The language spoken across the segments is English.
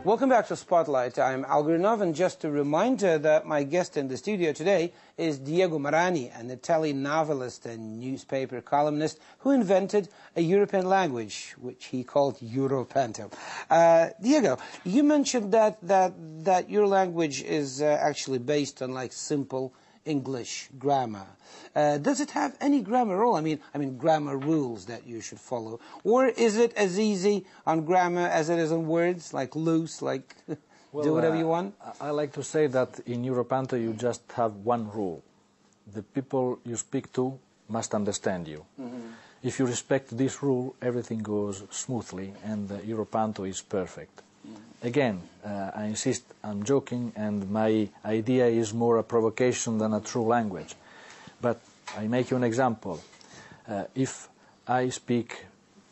Welcome back to Spotlight. I'm Algernov, and just a reminder that my guest in the studio today is Diego Marani, an Italian novelist and newspaper columnist who invented a European language, which he called Europanto. Diego, you mentioned that your language is actually based on like simple English grammar. Does it have any grammar rule? I mean grammar rules that you should follow, or is it as easy on grammar as it is on words, like loose, like do whatever you want? I like to say that in Europanto you just have one rule: the people you speak to must understand you. If you respect this rule, everything goes smoothly, and Europanto is perfect. Again, I insist, I'm joking, and my idea is more a provocation than a true language. But I make you an example. If I speak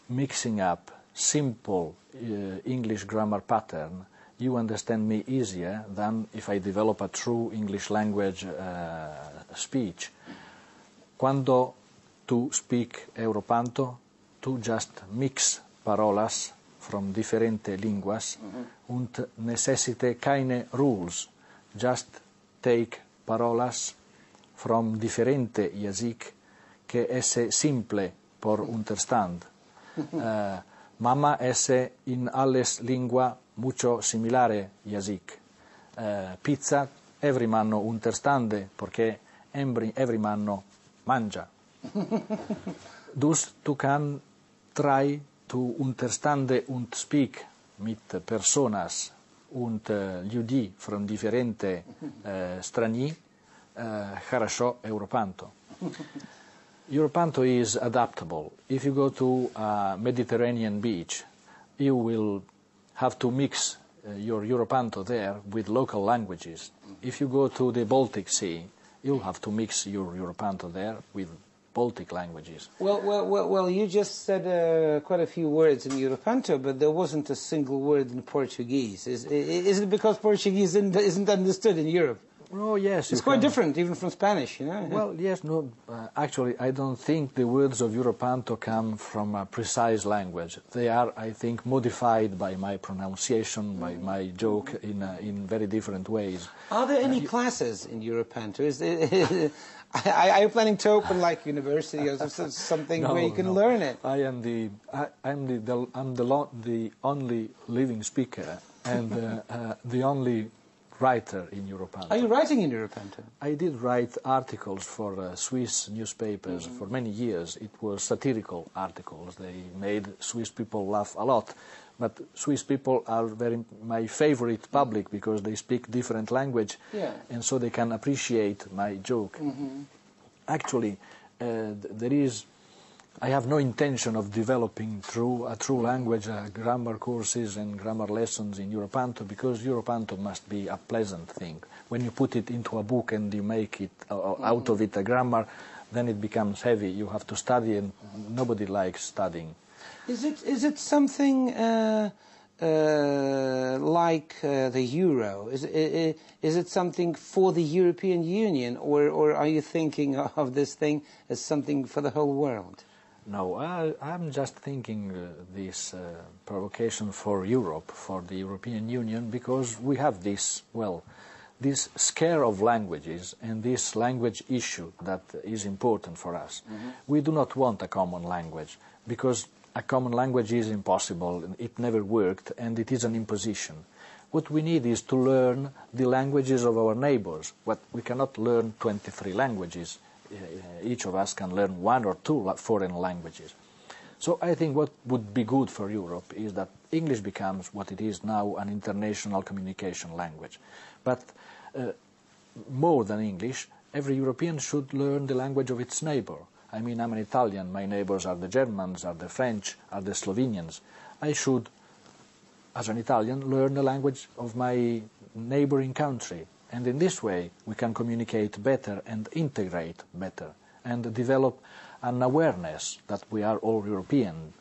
mixing up simple English grammar pattern, you understand me easier than if I develop a true English language speech. Quando tu speak Europanto, tu just mix parolas from differente linguas und necessite keine rules. Just take parolas from differente jazyk que esse simple por understand. Mama esse in alles lingua mucho similare jazyk. Pizza every manno understande porque every manno mangia. Dus tu can try to understande und speak mit personas und ljudi from differente strani, хорошо Europanto. Europanto is adaptable. If you go to a Mediterranean beach, you will have to mix your Europanto there with local languages. If you go to the Baltic Sea, you'll have to mix your Europanto there with Baltic languages. Well, you just said quite a few words in Europanto, but there wasn't a single word in Portuguese. Is it because Portuguese isn't understood in Europe? Oh, yes. It's quite different, even from Spanish, you know? Well, yes, no, actually, I don't think the words of Europanto come from a precise language. They are, I think, modified by my pronunciation, by my joke, in very different ways. Are there any classes in Europanto? Are you planning to open like university or something where you can learn it? I'm the only living speaker and the only writer in Europanto. Are you writing in Europanto? I did write articles for Swiss newspapers for many years. It was satirical articles. They made Swiss people laugh a lot. But Swiss people are my favorite public because they speak different language, and so they can appreciate my joke. Actually, I have no intention of developing through a true language grammar courses and grammar lessons in Europanto, because Europanto must be a pleasant thing. When you put it into a book and you make it out of it a grammar, then it becomes heavy. You have to study, and nobody likes studying. Is it something like the euro? Is it something for the European Union, or are you thinking of this thing as something for the whole world? No, I'm just thinking this provocation for Europe, for the European Union, because we have this scare of languages and this language issue that is important for us. We do not want a common language, because a common language is impossible, it never worked, and it is an imposition. What we need is to learn the languages of our neighbors. We cannot learn 23 languages. Each of us can learn 1 or 2 foreign languages. So I think what would be good for Europe is that English becomes what it is now, an international communication language. But more than English, every European should learn the language of its neighbor. I mean, I'm an Italian, my neighbors are the Germans, are the French, are the Slovenians. I should, as an Italian, learn the language of my neighboring country. And in this way, we can communicate better and integrate better and develop an awareness that we are all European.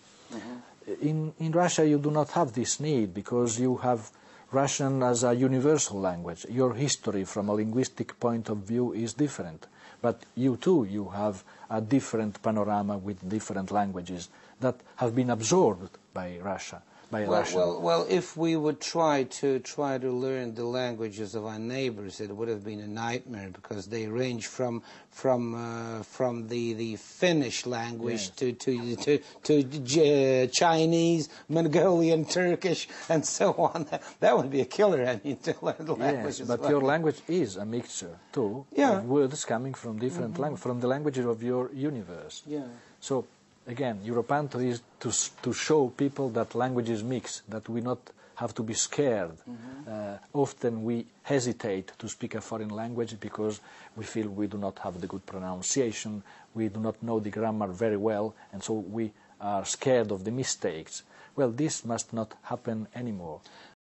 In Russia, you do not have this need, because you have Russian as a universal language. Your history from a linguistic point of view is different. But you too, you have a different panorama with different languages that have been absorbed by Russia. by Russian. Well, if we would try to learn the languages of our neighbors, it would have been a nightmare, because they range from the Finnish language, yes, to Chinese, Mongolian, Turkish, and so on. That would be a killer. I mean, to learn the language. Yes, but your language is a mixture too, yeah, of words coming from different languages, from the languages of your universe. Yeah. So again, Europanto is to show people that languages mix, that we not have to be scared. Often we hesitate to speak a foreign language because we feel we do not have the good pronunciation, we do not know the grammar very well, and so we are scared of the mistakes. Well, this must not happen anymore.